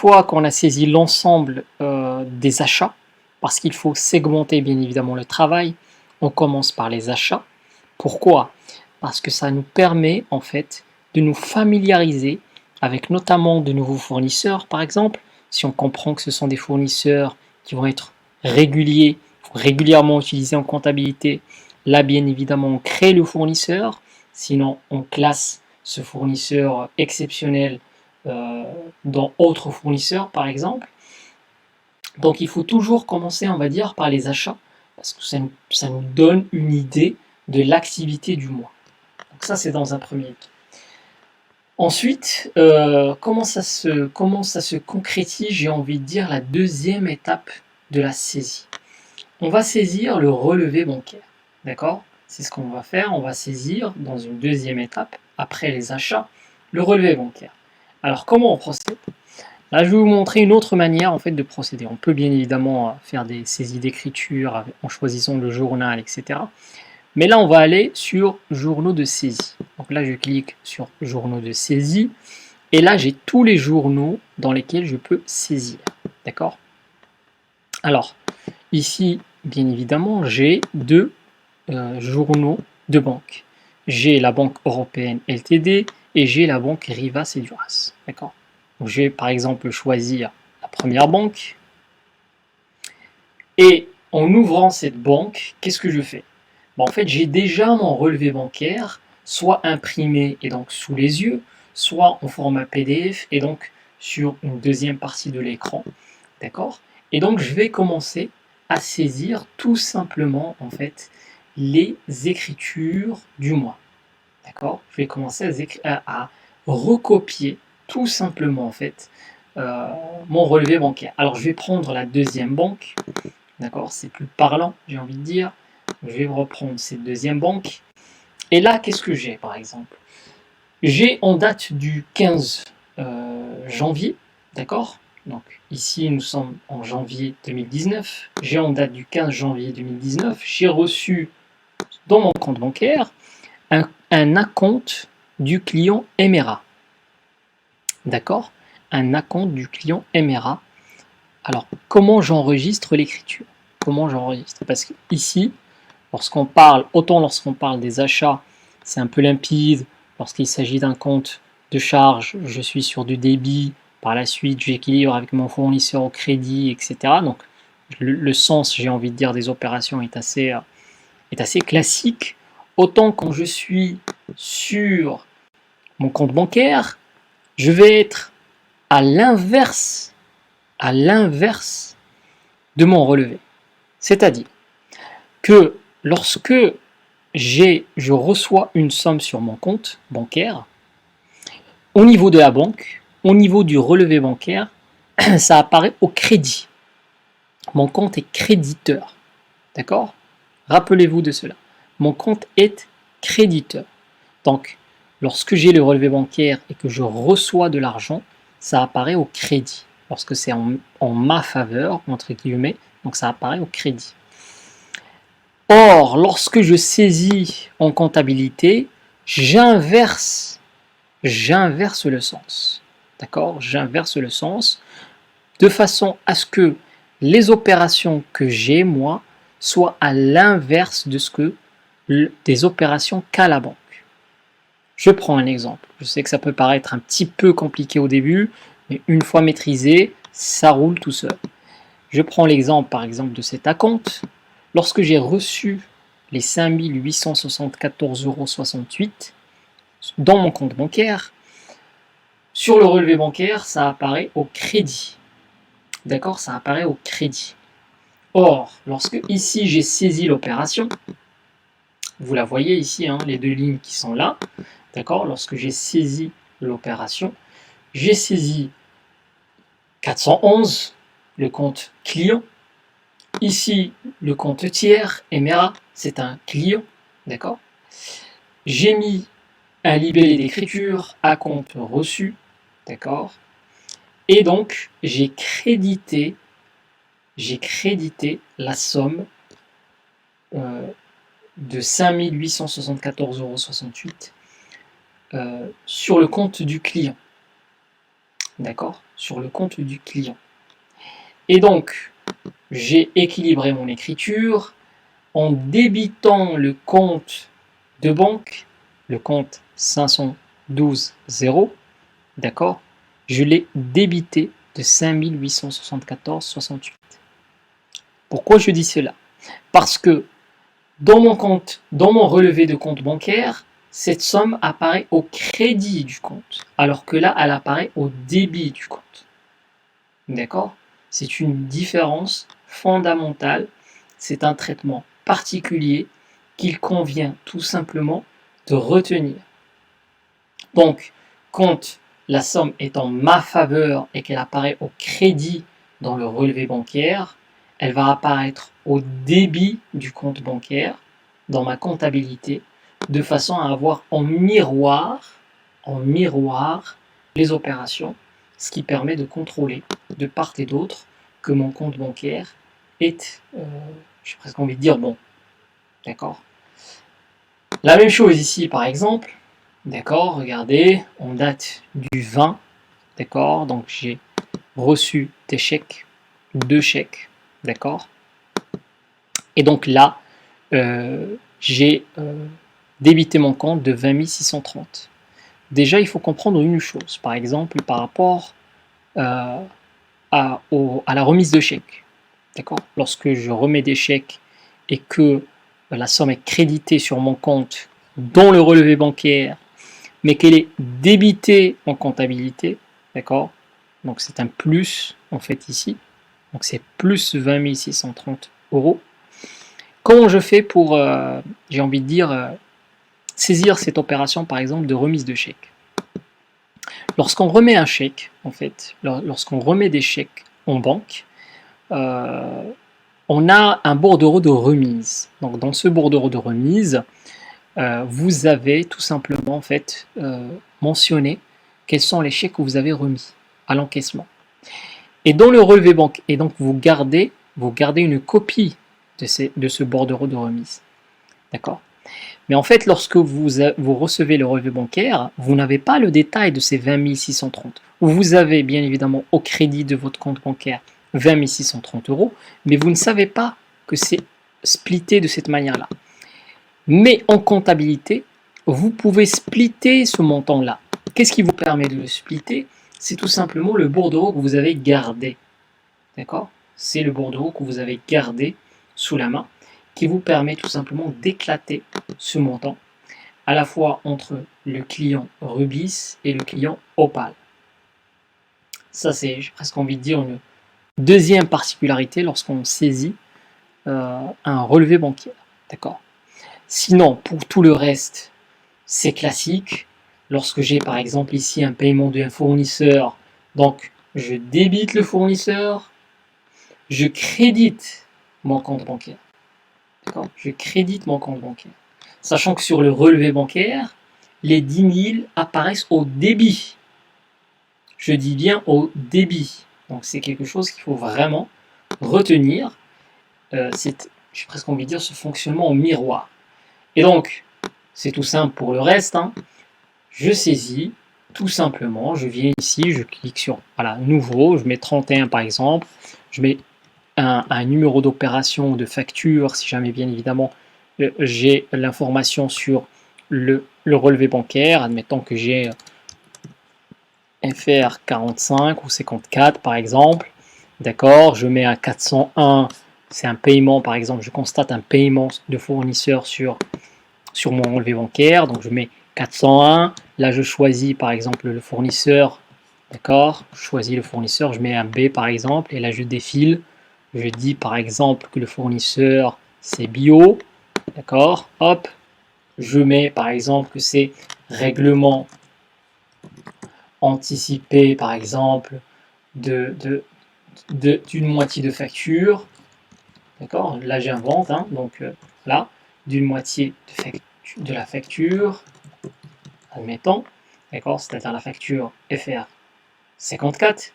fois qu'on a saisi l'ensemble des achats, parce qu'il faut segmenter bien évidemment le travail, on commence par les achats. Pourquoi? Parce que ça nous permet en fait de nous familiariser avec notamment de nouveaux fournisseurs, par exemple, si on comprend que ce sont des fournisseurs qui vont être réguliers, régulièrement utilisés en comptabilité. Là, bien évidemment, on crée le fournisseur, sinon on classe ce fournisseur exceptionnel euh, dans autres fournisseurs, par exemple. Donc, il faut toujours commencer, on va dire, par les achats, parce que ça nous donne une idée de l'activité du mois. Donc ça, c'est dans un premier temps. Ensuite, comment ça se concrétise, j'ai envie de dire, la deuxième étape de la saisie. On va saisir le relevé bancaire, d'accord? C'est ce qu'on va faire, on va saisir dans une deuxième étape, après les achats, le relevé bancaire. Alors, comment on procède? Là, je vais vous montrer une autre manière en fait de procéder. On peut bien évidemment faire des saisies d'écriture en choisissant le journal, etc. Mais là, on va aller sur journaux de saisie. Donc là, je clique sur journaux de saisie. Et là, j'ai tous les journaux dans lesquels je peux saisir. D'accord? Alors, ici, bien évidemment, j'ai deux journaux de banque. J'ai la Banque Européenne Ltd et j'ai la Banque Rivas et Duras. D'accord? Donc, je vais par exemple choisir la première banque. Et en ouvrant cette banque, qu'est-ce que je fais? En fait, j'ai déjà mon relevé bancaire, soit imprimé et donc sous les yeux, soit en format PDF et donc sur une deuxième partie de l'écran. D'accord? Et donc, je vais commencer à saisir tout simplement, en fait, les écritures du mois. D'accord? Je vais commencer à recopier tout simplement, en fait, mon relevé bancaire. Alors, je vais prendre la deuxième banque. D'accord? C'est plus parlant, j'ai envie de dire. Je vais reprendre cette deuxième banque. Et là, qu'est-ce que j'ai, par exemple? J'ai en date du 15 janvier, d'accord? Donc ici, nous sommes en janvier 2019. J'ai en date du 15 janvier 2019, j'ai reçu dans mon compte bancaire un acompte du client Emera. D'accord? Un acompte du client Emera. Alors, comment j'enregistre l'écriture? Comment j'enregistre? Parce que ici, lorsqu'on parle des achats, c'est un peu limpide. Lorsqu'il s'agit d'un compte de charge, je suis sur du débit. Par la suite, j'équilibre avec mon fournisseur au crédit, etc. Donc, le sens, j'ai envie de dire, des opérations est assez classique. Autant quand je suis sur mon compte bancaire, je vais être à l'inverse de mon relevé. C'est-à-dire que lorsque je reçois une somme sur mon compte bancaire, au niveau de la banque, au niveau du relevé bancaire, ça apparaît au crédit. Mon compte est créditeur. D'accord? Rappelez-vous de cela. Mon compte est créditeur. Donc, lorsque j'ai le relevé bancaire et que je reçois de l'argent, ça apparaît au crédit. Lorsque c'est en ma faveur, entre guillemets, donc ça apparaît au crédit. Or, lorsque je saisis en comptabilité, j'inverse le sens. D'accord? J'inverse le sens de façon à ce que les opérations que j'ai, moi, soient à l'inverse de ce que des opérations qu'a la banque. Je prends un exemple. Je sais que ça peut paraître un petit peu compliqué au début, mais une fois maîtrisé, ça roule tout seul. Je prends l'exemple, par exemple, de cet acompte. Lorsque j'ai reçu les 5 874,68 € dans mon compte bancaire, sur le relevé bancaire, ça apparaît au crédit. D'accord? Ça apparaît au crédit. Or, lorsque ici j'ai saisi l'opération, vous la voyez ici, hein, les deux lignes qui sont là, d'accord? Lorsque j'ai saisi l'opération, j'ai saisi 411, le compte client. Ici, le compte tiers, Emera, c'est un client, d'accord? J'ai mis un libellé d'écriture à compte reçu, d'accord? Et donc, j'ai crédité la somme de 5 874,68 € sur le compte du client. d'accord, sur le compte du client. Et donc, j'ai équilibré mon écriture en débitant le compte de banque, le compte 512,0, d'accord, je l'ai débité de 5874,68. Pourquoi je dis cela? Parce que dans mon compte, dans mon relevé de compte bancaire, cette somme apparaît au crédit du compte, alors que là, elle apparaît au débit du compte. D'accord? C'est une différence fondamentale, c'est un traitement particulier qu'il convient tout simplement de retenir. Donc, quand la somme est en ma faveur et qu'elle apparaît au crédit dans le relevé bancaire, elle va apparaître au débit du compte bancaire dans ma comptabilité, de façon à avoir en miroir les opérations, ce qui permet de contrôler de part et d'autre que mon compte bancaire est, j'ai presque envie de dire, bon. D'accord? La même chose ici, par exemple. D'accord, regardez, on date du 20, d'accord, donc j'ai reçu des chèques, 2 chèques, d'accord, et donc là, j'ai débité mon compte de 20 630. Déjà, il faut comprendre une chose, par exemple, par rapport à la remise de chèques, d'accord, lorsque je remets des chèques et que la somme est créditée sur mon compte, dont le relevé bancaire, mais qu'elle est débitée en comptabilité, d'accord? Donc c'est un plus en fait ici, donc c'est plus 20 630 euros. Comment je fais pour, j'ai envie de dire, saisir cette opération par exemple de remise de chèque? Lorsqu'on remet un chèque, en fait, lorsqu'on remet des chèques en banque, on a un bordereau de remise. Donc dans ce bordereau de remise, vous avez tout simplement en fait mentionné quels sont les chèques que vous avez remis à l'encaissement. Et dans le relevé banque, et donc vous gardez une copie de ce bordereau de remise. D'accord? Mais en fait, lorsque vous recevez le relevé bancaire, vous n'avez pas le détail de ces 20 630. Vous avez bien évidemment au crédit de votre compte bancaire 20 630 euros, mais vous ne savez pas que c'est splitté de cette manière-là. Mais en comptabilité, vous pouvez splitter ce montant-là. Qu'est-ce qui vous permet de le splitter? C'est tout simplement le bordereau que vous avez gardé. D'accord? C'est le bordereau que vous avez gardé sous la main qui vous permet tout simplement d'éclater ce montant à la fois entre le client Rubis et le client Opal. Ça, c'est, j'ai presque envie de dire, une deuxième particularité lorsqu'on saisit un relevé bancaire. D'accord? Sinon, pour tout le reste, c'est classique. Lorsque j'ai par exemple ici un paiement d'un fournisseur, donc je débite le fournisseur, je crédite mon compte bancaire. D'accord? Je crédite mon compte bancaire. Sachant que sur le relevé bancaire, les 10 000 apparaissent au débit. Je dis bien au débit. Donc c'est quelque chose qu'il faut vraiment retenir. C'est, j'ai presque envie de dire, ce fonctionnement au miroir. Et donc, c'est tout simple pour le reste. Je saisis, tout simplement, je viens ici, je clique sur voilà, nouveau, je mets 31 par exemple, je mets un numéro d'opération de facture, si jamais bien évidemment j'ai l'information sur le relevé bancaire, admettons que j'ai FR 45 ou 54 par exemple, d'accord, je mets un 401, c'est un paiement par exemple, je constate un paiement de fournisseur sur mon relevé bancaire, donc je mets 401, là je choisis par exemple le fournisseur, d'accord, je choisis le fournisseur, je mets un B par exemple, et là je défile, je dis par exemple que le fournisseur c'est bio, d'accord, hop, je mets par exemple que c'est règlement anticipé par exemple d'une moitié de facture, d'accord, là j'invente, donc là, d'une moitié de la facture, admettons, d'accord, c'est-à-dire la facture FR 54.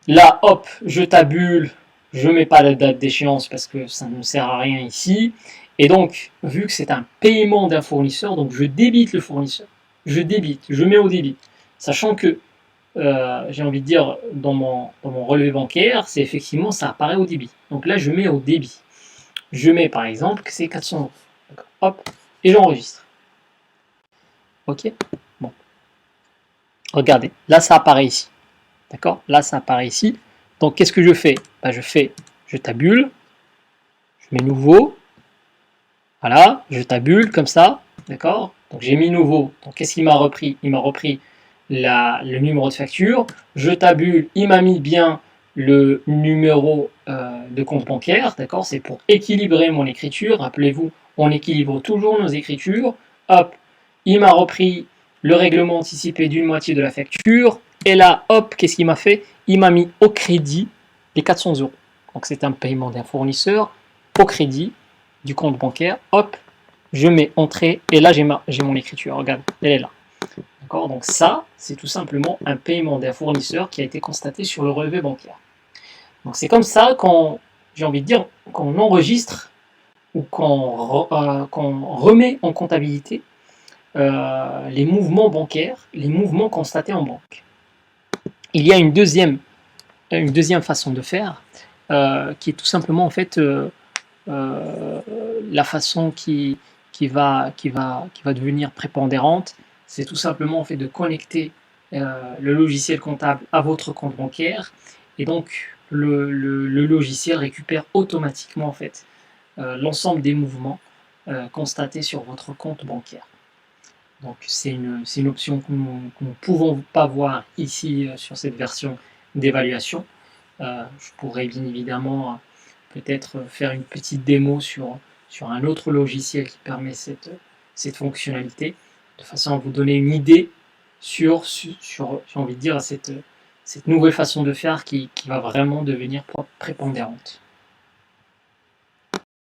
Là, hop, je tabule, je mets pas la date d'échéance parce que ça ne sert à rien ici. Et donc, vu que c'est un paiement d'un fournisseur, donc je débite le fournisseur. Je débite, je mets au débit. Sachant que j'ai envie de dire, dans mon relevé bancaire, c'est effectivement, ça apparaît au débit. Donc là, je mets au débit. Je mets par exemple que c'est 400 euros. Hop, et j'enregistre. Ok. Bon. Regardez, là, ça apparaît ici. D'accord? Là, ça apparaît ici. Donc, qu'est-ce que je fais? Ben, je tabule, je mets nouveau. Voilà, je tabule comme ça. D'accord? Donc, j'ai mis nouveau. Donc, qu'est-ce qu'il m'a repris? Il m'a repris le numéro de facture. Je tabule, il m'a mis bien le numéro de compte bancaire. D'accord? C'est pour équilibrer mon écriture. Rappelez-vous, on équilibre toujours nos écritures. Hop, il m'a repris le règlement anticipé d'une moitié de la facture. Et là, hop, qu'est-ce qu'il m'a fait? Il m'a mis au crédit les 400 euros. Donc, c'est un paiement d'un fournisseur au crédit du compte bancaire. Hop, je mets entrée. Et là, j'ai mon écriture. Regarde, elle est là. D'accord? Donc ça, c'est tout simplement un paiement d'un fournisseur qui a été constaté sur le relevé bancaire. Donc c'est comme ça qu'on, j'ai envie de dire, qu'on enregistre ou qu'on remet en comptabilité les mouvements bancaires, les mouvements constatés en banque. Il y a une deuxième façon de faire qui est tout simplement en fait la façon qui va devenir prépondérante, c'est tout simplement en fait de connecter le logiciel comptable à votre compte bancaire et donc le logiciel récupère automatiquement en fait l'ensemble des mouvements constatés sur votre compte bancaire. Donc c'est une option que nous ne pouvons pas voir ici sur cette version d'évaluation. Je pourrais bien évidemment peut-être faire une petite démo sur un autre logiciel qui permet cette fonctionnalité, de façon à vous donner une idée sur j'ai envie de dire, cette nouvelle façon de faire qui va vraiment devenir prépondérante.